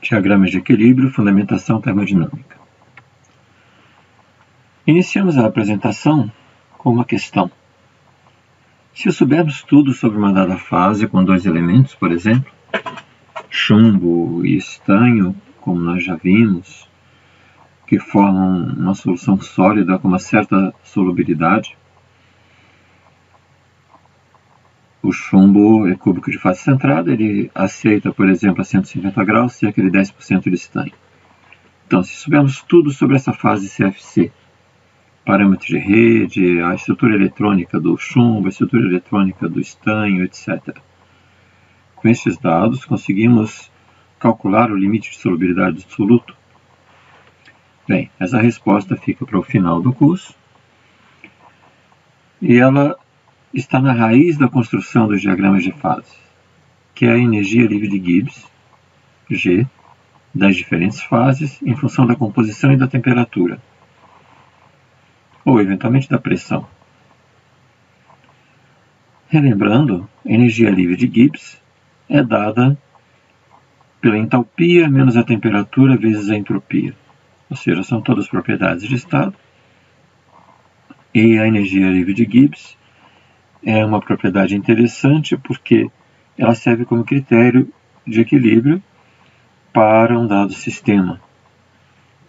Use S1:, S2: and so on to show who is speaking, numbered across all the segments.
S1: Diagramas de equilíbrio, fundamentação termodinâmica. Iniciamos a apresentação com uma questão. Se soubermos tudo sobre uma dada fase com dois elementos, por exemplo, chumbo e estanho, como nós já vimos, que formam uma solução sólida com uma certa solubilidade, o chumbo é cúbico de fase centrada, ele aceita, por exemplo, a 150 graus, cerca de 10% de estanho. Então, se soubermos tudo sobre essa fase CFC, parâmetros de rede, a estrutura eletrônica do chumbo, a estrutura eletrônica do estanho, etc. Com esses dados, conseguimos calcular o limite de solubilidade do soluto? Bem, essa resposta fica para o final do curso, e ela está na raiz da construção dos diagramas de fases, que é a energia livre de Gibbs, G, das diferentes fases em função da composição e da temperatura, ou eventualmente da pressão. Relembrando, a energia livre de Gibbs é dada pela entalpia menos a temperatura vezes a entropia, ou seja, são todas propriedades de estado, e a energia livre de Gibbs é uma propriedade interessante porque ela serve como critério de equilíbrio para um dado sistema,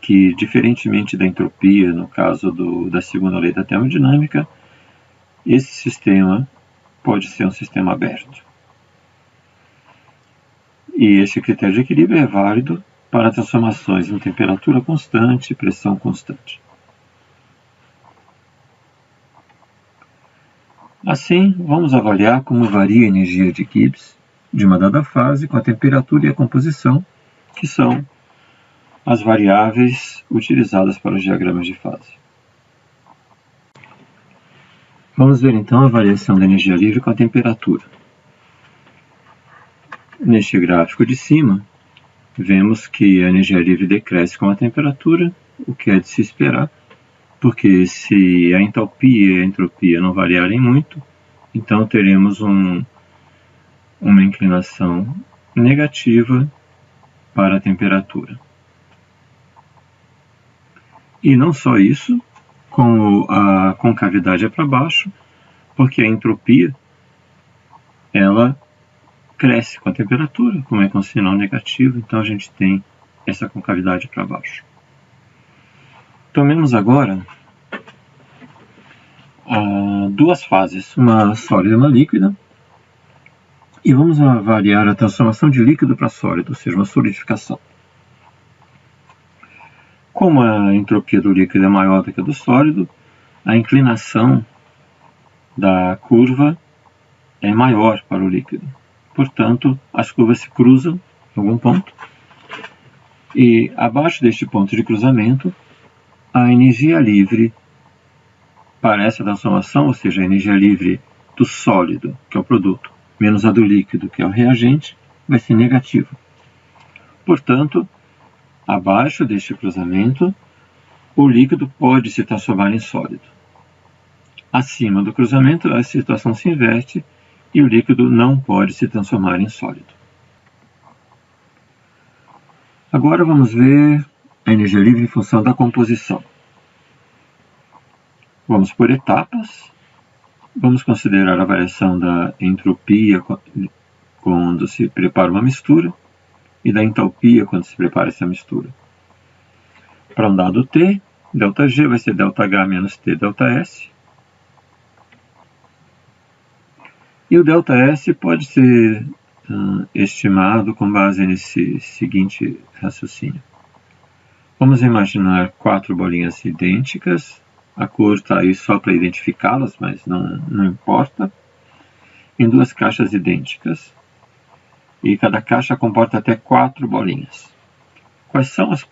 S1: que, diferentemente da entropia, no caso da segunda lei da termodinâmica, esse sistema pode ser um sistema aberto. E esse critério de equilíbrio é válido para transformações em temperatura constante e pressão constante. Assim, vamos avaliar como varia a energia de Gibbs de uma dada fase com a temperatura e a composição, que são as variáveis utilizadas para os diagramas de fase. Vamos ver então a variação da energia livre com a temperatura. Neste gráfico de cima, vemos que a energia livre decresce com a temperatura, o que é de se esperar, porque se a entalpia e a entropia não variarem muito, então teremos uma inclinação negativa para a temperatura. E não só isso, como a concavidade é para baixo, porque a entropia ela cresce com a temperatura, como é com sinal negativo, então a gente tem essa concavidade para baixo. Tomemos agora duas fases, uma sólida e uma líquida, e vamos avaliar a transformação de líquido para sólido, ou seja, uma solidificação. Como a entropia do líquido é maior do que a do sólido, a inclinação da curva é maior para o líquido. Portanto, as curvas se cruzam em algum ponto, e abaixo deste ponto de cruzamento, a energia livre para essa transformação, ou seja, a energia livre do sólido, que é o produto, menos a do líquido, que é o reagente, vai ser negativa. Portanto, abaixo deste cruzamento, o líquido pode se transformar em sólido. Acima do cruzamento, a situação se inverte e o líquido não pode se transformar em sólido. Agora vamos ver a energia livre em função da composição. Vamos por etapas. Vamos considerar a variação da entropia quando se prepara uma mistura e da entalpia quando se prepara essa mistura. Para um dado T, ΔG vai ser ΔH menos T ΔS. E o ΔS pode ser estimado com base nesse seguinte raciocínio. Vamos imaginar 4 bolinhas idênticas. A cor está aí só para identificá-las, mas não importa. Em 2 caixas idênticas. E cada caixa comporta até 4 bolinhas. Quais são as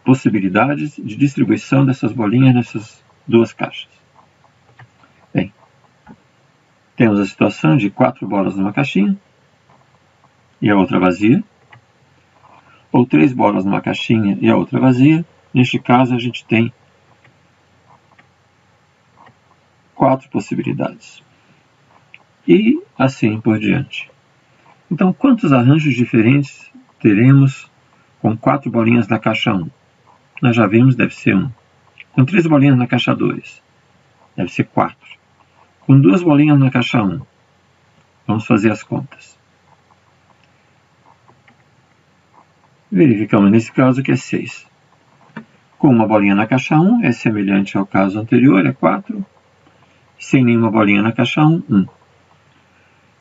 S1: possibilidades de distribuição dessas bolinhas nessas 2 caixas? Bem, temos a situação de 4 bolas numa caixinha e a outra vazia. Ou 3 bolas numa caixinha e a outra vazia. Neste caso, a gente tem 4 possibilidades. E assim por diante. Então, quantos arranjos diferentes teremos Com 4 bolinhas na caixa 1. Nós já vimos, deve ser 1. Com 3 bolinhas na caixa 2. Deve ser 4. Com 2 bolinhas na caixa 1. Vamos fazer as contas. Verificamos nesse caso que é 6. Com uma bolinha na caixa 1, é semelhante ao caso anterior, é 4. Sem nenhuma bolinha na caixa 1, 1.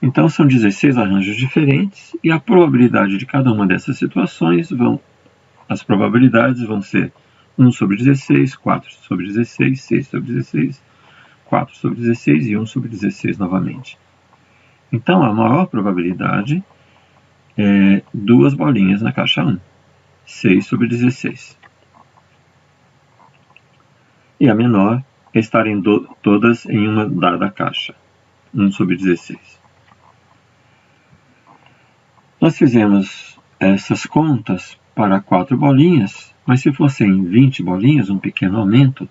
S1: Então são 16 arranjos diferentes e a probabilidade de cada uma dessas situações as probabilidades vão ser 1 sobre 16, 4 sobre 16, 6 sobre 16, 4 sobre 16 e 1 sobre 16 novamente. Então a maior probabilidade é 2 bolinhas na caixa 1, 6 sobre 16. E a menor é estarem todas em uma dada caixa, 1 sobre 16. Nós fizemos essas contas para 4 bolinhas, mas se fossem 20 bolinhas, um pequeno aumento,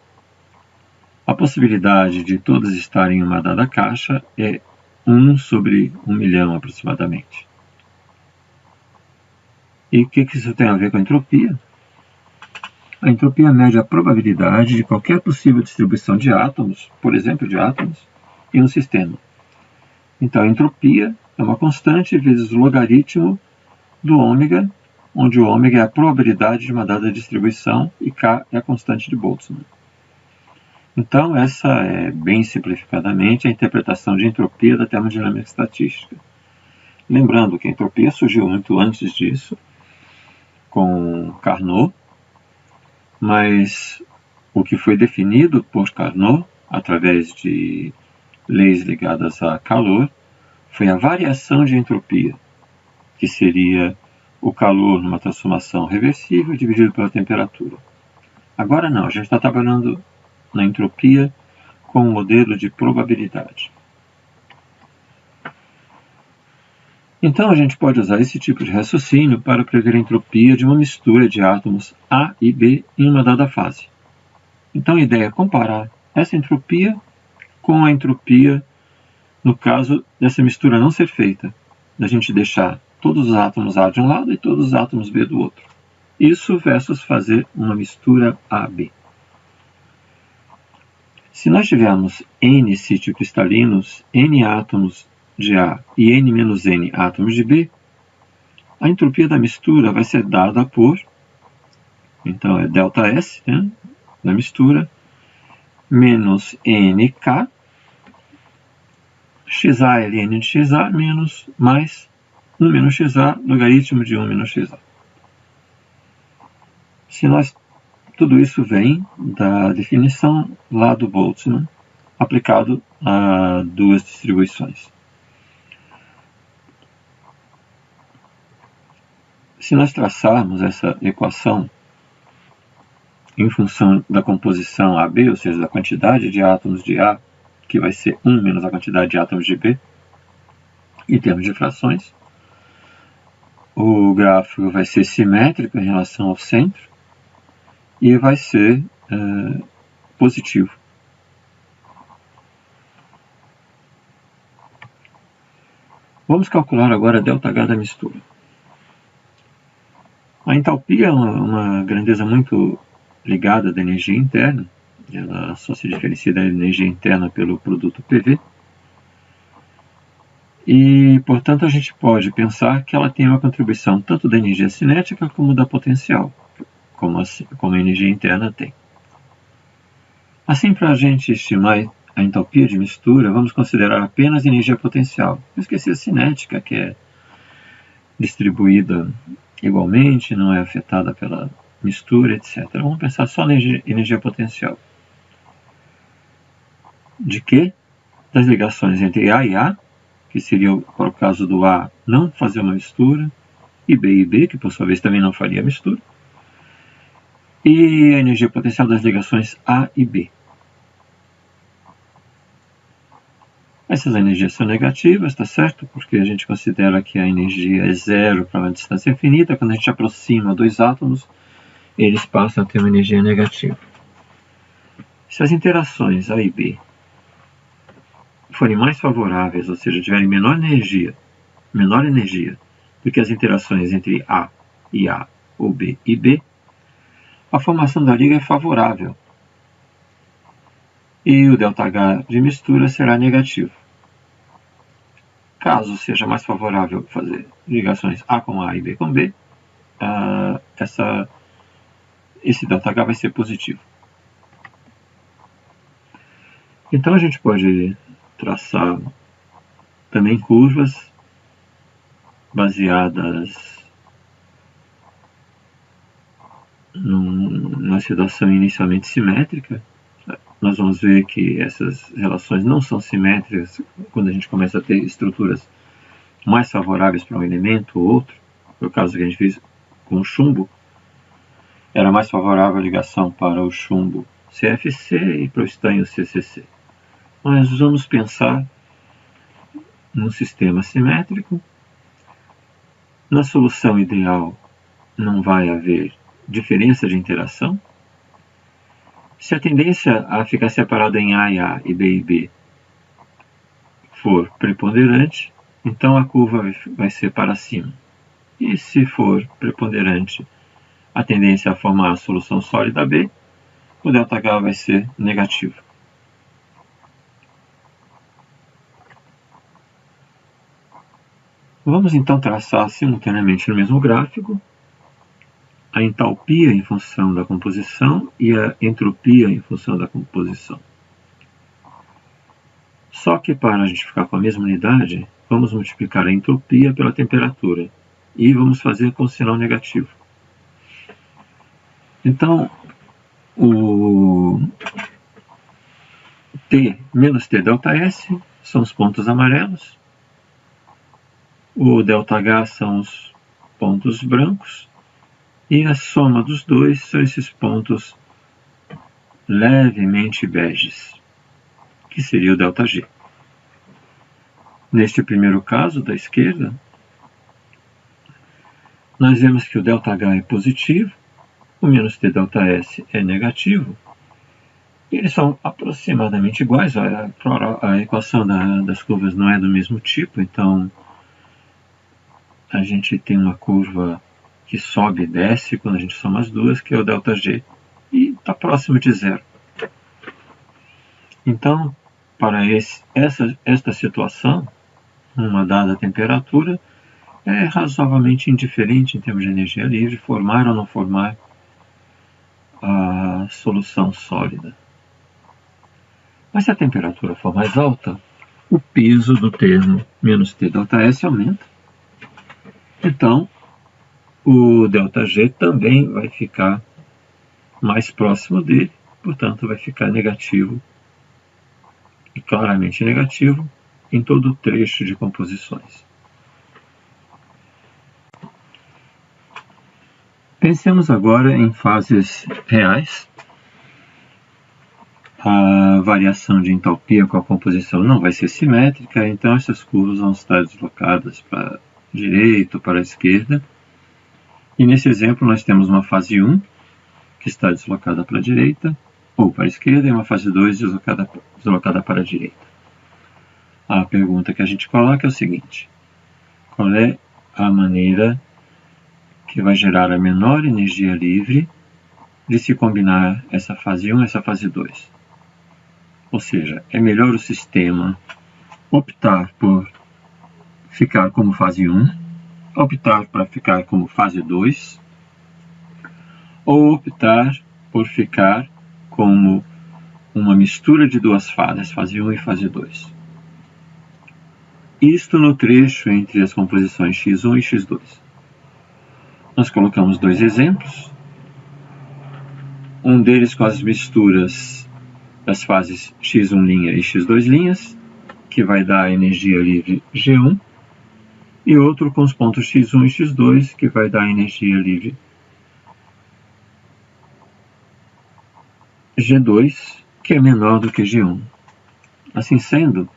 S1: a possibilidade de todas estarem em uma dada caixa é 1 sobre 1 milhão aproximadamente. E o que isso tem a ver com a entropia? A entropia mede a probabilidade de qualquer possível distribuição de átomos, por exemplo, de átomos, em um sistema. Então, a entropia é uma constante vezes o logaritmo do ômega, onde o ômega é a probabilidade de uma dada distribuição e K é a constante de Boltzmann. Então, essa é, bem simplificadamente, a interpretação de entropia da termodinâmica estatística. Lembrando que a entropia surgiu muito antes disso, com Carnot, mas o que foi definido por Carnot, através de leis ligadas a calor, foi a variação de entropia, que seria o calor numa transformação reversível dividido pela temperatura. Agora não, a gente está trabalhando na entropia com um modelo de probabilidade. Então a gente pode usar esse tipo de raciocínio para prever a entropia de uma mistura de átomos A e B em uma dada fase. Então a ideia é comparar essa entropia com a entropia no caso dessa mistura não ser feita, da gente deixar todos os átomos A de um lado e todos os átomos B do outro. Isso versus fazer uma mistura AB. Se nós tivermos N ciclocristalinos, N átomos de A e N-N átomos de B, a entropia da mistura vai ser dada por, então é ΔS, né, da mistura, menos NK, XA ln de XA, menos mais 1 menos XA, logaritmo de 1 menos XA. Tudo isso vem da definição lá do Boltzmann, aplicado a duas distribuições. Se nós traçarmos essa equação em função da composição AB, ou seja, da quantidade de átomos de A, que vai ser 1 menos a quantidade de átomos de B, em termos de frações, o gráfico vai ser simétrico em relação ao centro e vai ser positivo. Vamos calcular agora ΔH da mistura. A entalpia é uma grandeza muito ligada da energia interna. Ela só se diferencia da energia interna pelo produto PV. E, portanto, a gente pode pensar que ela tem uma contribuição tanto da energia cinética como da potencial, como a energia interna tem. Assim, para a gente estimar a entalpia de mistura, vamos considerar apenas a energia potencial. Não esquecer a cinética, que é distribuída igualmente, não é afetada pela mistura, etc. Vamos pensar só na energia potencial. De que? Das ligações entre A e A, que seria, para o caso do A, não fazer uma mistura, e B, que por sua vez também não faria mistura, e a energia potencial das ligações A e B. Essas energias são negativas, está certo? Porque a gente considera que a energia é zero para uma distância infinita. Quando a gente aproxima dois átomos, eles passam a ter uma energia negativa. Se as interações A e B forem mais favoráveis, ou seja, tiverem menor energia do que as interações entre A e A ou B e B, a formação da liga é favorável e o ΔH de mistura será negativo. Caso seja mais favorável fazer ligações A com A e B com B, esse ΔH vai ser positivo. Então a gente pode traçar também curvas baseadas numa situação inicialmente simétrica. Nós vamos ver que essas relações não são simétricas quando a gente começa a ter estruturas mais favoráveis para um elemento ou outro. Foi o caso que a gente fez com o chumbo. Era mais favorável a ligação para o chumbo CFC e para o estanho CCC. Mas vamos pensar num sistema simétrico. Na solução ideal não vai haver diferença de interação. Se a tendência a ficar separado em A e A e B e B for preponderante, então a curva vai ser para cima. E se for preponderante a tendência a formar a solução sólida B, o ΔH vai ser negativo. Vamos então traçar simultaneamente no mesmo gráfico a entalpia em função da composição e a entropia em função da composição. Só que para a gente ficar com a mesma unidade, vamos multiplicar a entropia pela temperatura e vamos fazer com o sinal negativo. Então, o T menos T ΔS são os pontos amarelos, o ΔH são os pontos brancos, e a soma dos dois são esses pontos levemente beges, que seria o ΔG. Neste primeiro caso, da esquerda, nós vemos que o ΔH é positivo, o menos T ΔS é negativo, e eles são aproximadamente iguais. A equação das curvas não é do mesmo tipo, então a gente tem uma curva que sobe e desce quando a gente soma as duas, que é o ΔG, e está próximo de zero. Então, para esta situação, uma dada temperatura, é razoavelmente indiferente em termos de energia livre formar ou não formar a solução sólida. Mas se a temperatura for mais alta, o peso do termo menos T ΔS aumenta. Então, o ΔG também vai ficar mais próximo dele, portanto vai ficar negativo, e claramente negativo, em todo o trecho de composições. Pensemos agora em fases reais. A variação de entalpia com a composição não vai ser simétrica, então essas curvas vão estar deslocadas para a direita ou para a esquerda. E nesse exemplo nós temos uma fase 1, que está deslocada para a direita, ou para a esquerda, e uma fase 2 deslocada para a direita. A pergunta que a gente coloca é o seguinte: qual é a maneira que vai gerar a menor energia livre de se combinar essa fase 1 e essa fase 2? Ou seja, é melhor o sistema optar por ficar como fase 1, optar para ficar como fase 2, ou optar por ficar como uma mistura de duas fases, fase 1 e fase 2. Isto no trecho entre as composições x1 e x2. Nós colocamos dois exemplos, um deles com as misturas das fases x1' e x2', que vai dar a energia livre G1, e outro com os pontos x1 e x2, que vai dar a energia livre G2, que é menor do que G1. Assim sendo,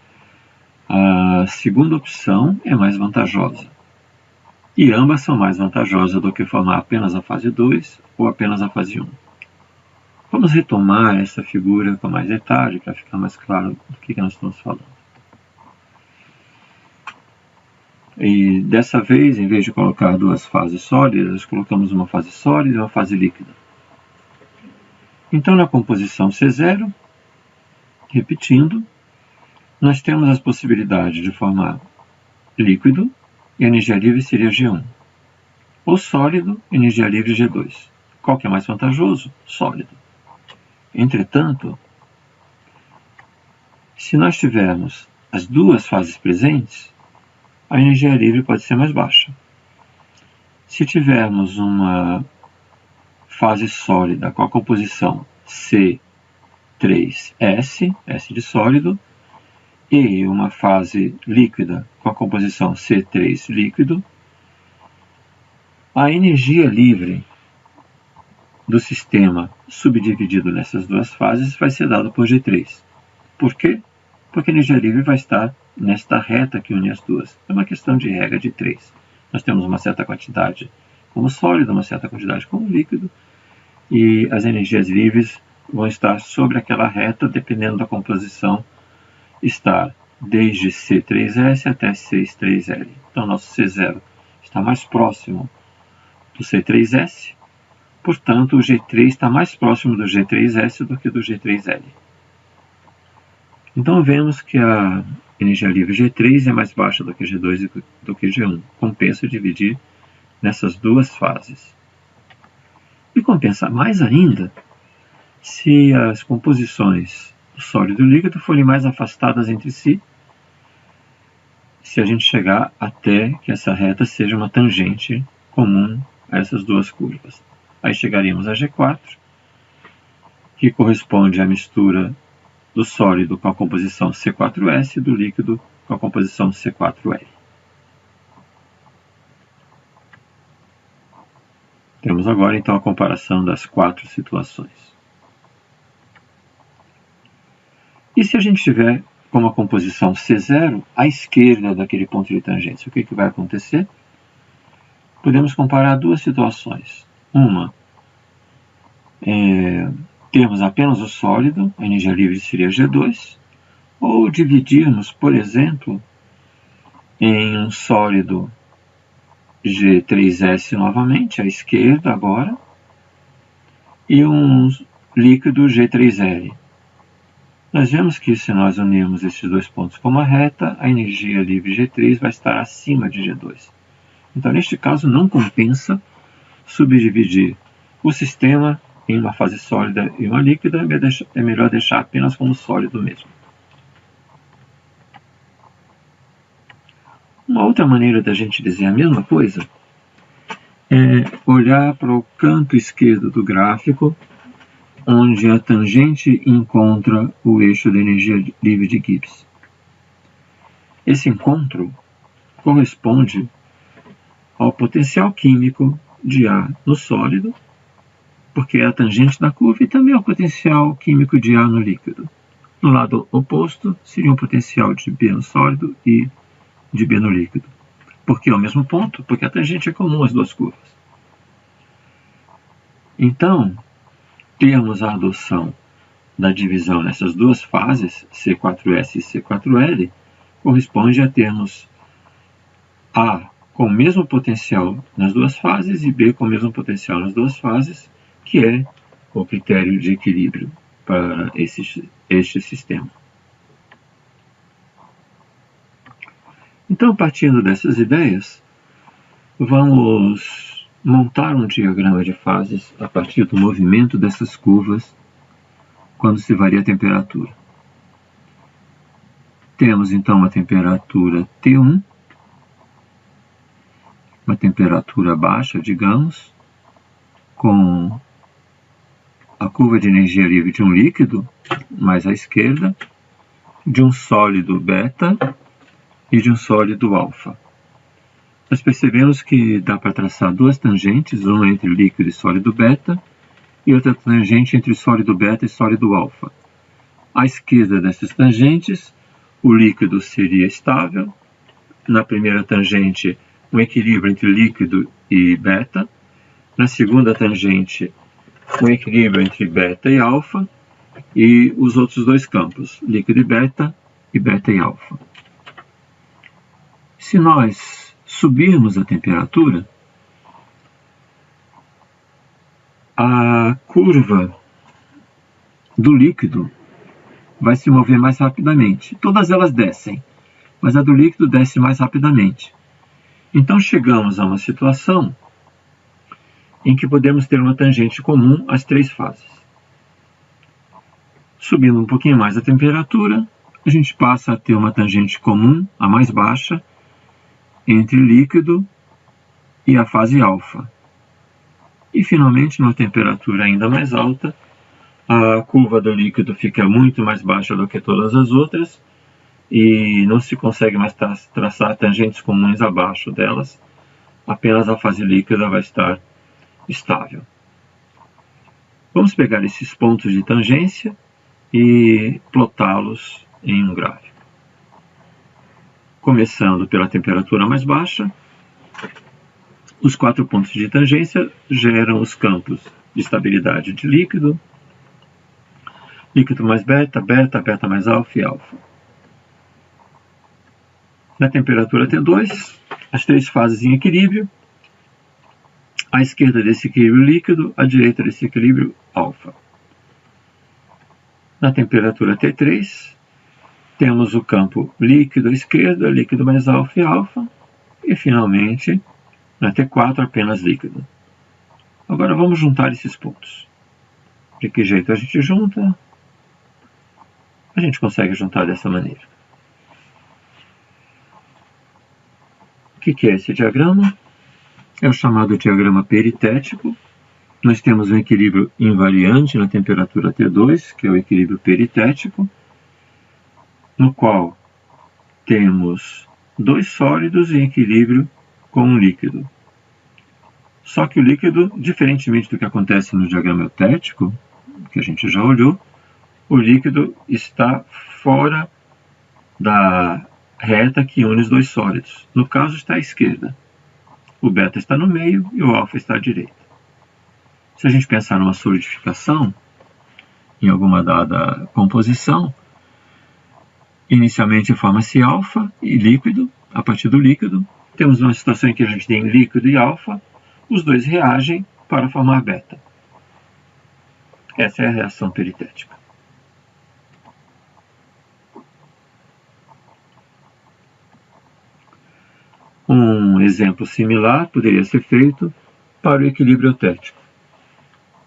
S1: a segunda opção é mais vantajosa. E ambas são mais vantajosas do que formar apenas a fase 2 ou apenas a fase 1. Vamos retomar essa figura com mais detalhe para ficar mais claro do que nós estamos falando. E dessa vez, em vez de colocar duas fases sólidas, colocamos uma fase sólida e uma fase líquida. Então, na composição C0, repetindo, nós temos as possibilidades de formar líquido, e a energia livre seria G1. Ou sólido, energia livre G2. Qual que é mais vantajoso? Sólido. Entretanto, se nós tivermos as duas fases presentes, a energia livre pode ser mais baixa. Se tivermos uma fase sólida com a composição C3S, S de sólido, e uma fase líquida com a composição C3 líquido, a energia livre do sistema subdividido nessas duas fases vai ser dada por G3. Por quê? Porque a energia livre vai estar nesta reta que une as duas. É uma questão de regra de 3. Nós temos uma certa quantidade como sólido, uma certa quantidade como líquido, e as energias livres vão estar sobre aquela reta, dependendo da composição, estar desde C3S até C3L. Então, nosso C0 está mais próximo do C3S, portanto, o G3 está mais próximo do G3S do que do G3L. Então, vemos que a energia livre G3 é mais baixa do que G2 e do que G1. Compensa dividir nessas duas fases. E compensa mais ainda se as composições do sólido e do líquido forem mais afastadas entre si, se a gente chegar até que essa reta seja uma tangente comum a essas duas curvas. Aí chegaríamos a G4, que corresponde à mistura do sólido com a composição C4S e do líquido com a composição C4L. Temos agora então a comparação das quatro situações. E se a gente tiver como a composição C0 à esquerda daquele ponto de tangência, o que vai acontecer? Podemos comparar duas situações. Uma, termos apenas o sólido, a energia livre seria G2, ou dividirmos, por exemplo, em um sólido G3S novamente, à esquerda agora, e um líquido G3L. Nós vemos que se nós unirmos esses dois pontos com uma reta, a energia livre G3 vai estar acima de G2. Então, neste caso, não compensa subdividir o sistema em uma fase sólida e uma líquida, é melhor deixar apenas como sólido mesmo. Uma outra maneira da gente dizer a mesma coisa é olhar para o canto esquerdo do gráfico, onde a tangente encontra o eixo da energia livre de Gibbs. Esse encontro corresponde ao potencial químico de A no sólido, porque é a tangente da curva, e também ao potencial químico de A no líquido. No lado oposto, seria um potencial de B no sólido e de B no líquido. Por que ao mesmo ponto? Porque a tangente é comum às duas curvas. Então, termos a adoção da divisão nessas duas fases, C4S e C4L, corresponde a termos A com o mesmo potencial nas duas fases e B com o mesmo potencial nas duas fases, que é o critério de equilíbrio para este sistema. Então, partindo dessas ideias, vamos montar um diagrama de fases a partir do movimento dessas curvas quando se varia a temperatura. Temos então uma temperatura T1, uma temperatura baixa, digamos, com a curva de energia livre de um líquido, mais à esquerda, de um sólido beta e de um sólido alfa. Nós percebemos que dá para traçar duas tangentes, uma entre líquido e sólido beta, e outra tangente entre sólido beta e sólido alfa. À esquerda dessas tangentes, o líquido seria estável. Na primeira tangente, um equilíbrio entre líquido e beta. Na segunda tangente, um equilíbrio entre beta e alfa. E os outros dois campos, líquido e beta e alfa. Se nós subirmos a temperatura, a curva do líquido vai se mover mais rapidamente. Todas elas descem, mas a do líquido desce mais rapidamente. Então chegamos a uma situação em que podemos ter uma tangente comum às três fases. Subindo um pouquinho mais a temperatura, a gente passa a ter uma tangente comum, a mais baixa, entre líquido e a fase alfa. E finalmente, numa temperatura ainda mais alta, a curva do líquido fica muito mais baixa do que todas as outras e não se consegue mais traçar tangentes comuns abaixo delas, apenas a fase líquida vai estar estável. Vamos pegar esses pontos de tangência e plotá-los em um gráfico. Começando pela temperatura mais baixa, os 4 pontos de tangência geram os campos de estabilidade de líquido, líquido mais beta, beta, beta mais alfa e alfa. Na temperatura T2, as três fases em equilíbrio, à esquerda desse equilíbrio líquido, à direita desse equilíbrio alfa. Na temperatura T3, temos o campo líquido à esquerda, líquido mais alfa e alfa, e finalmente, na T4, apenas líquido. Agora vamos juntar esses pontos. De que jeito a gente junta? A gente consegue juntar dessa maneira. O que é esse diagrama? É o chamado diagrama peritético. Nós temos um equilíbrio invariante na temperatura T2, que é o equilíbrio peritético, no qual temos dois sólidos em equilíbrio com um líquido. Só que o líquido, diferentemente do que acontece no diagrama eutético, que a gente já olhou, o líquido está fora da reta que une os dois sólidos. No caso, está à esquerda. O beta está no meio e o alfa está à direita. Se a gente pensar numa solidificação, em alguma dada composição, inicialmente forma-se alfa e líquido. A partir do líquido, temos uma situação em que a gente tem líquido e alfa, os dois reagem para formar beta. Essa é a reação peritética. Um exemplo similar poderia ser feito para o equilíbrio eutético.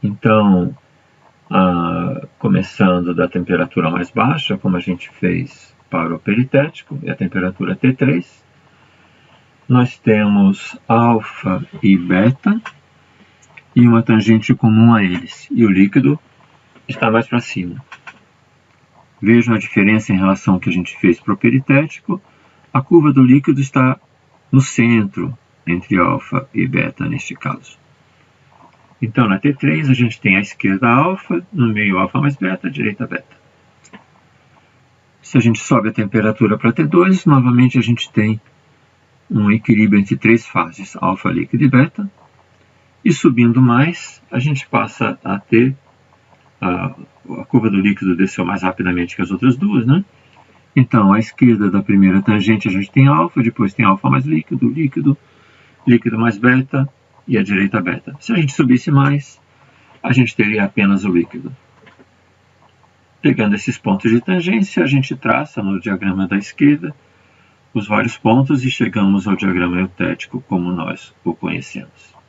S1: Então, começando da temperatura mais baixa, como a gente fez para o peritético, e a temperatura T3, nós temos alfa e beta e uma tangente comum a eles, e o líquido está mais para cima. Vejam a diferença em relação ao que a gente fez para o peritético. A curva do líquido está no centro entre alfa e beta neste caso. Então, na T3, a gente tem à esquerda alfa, no meio alfa mais beta, à direita beta. Se a gente sobe a temperatura para T2, novamente a gente tem um equilíbrio entre três fases, alfa, líquido e beta. E subindo mais, a gente passa a ter a curva do líquido desceu mais rapidamente que as outras duas, né? Então, à esquerda da primeira tangente a gente tem alfa, depois tem alfa mais líquido, líquido, líquido mais beta e à direita beta. Se a gente subisse mais, a gente teria apenas o líquido. Pegando esses pontos de tangência, a gente traça no diagrama da esquerda os vários pontos e chegamos ao diagrama eutético como nós o conhecemos.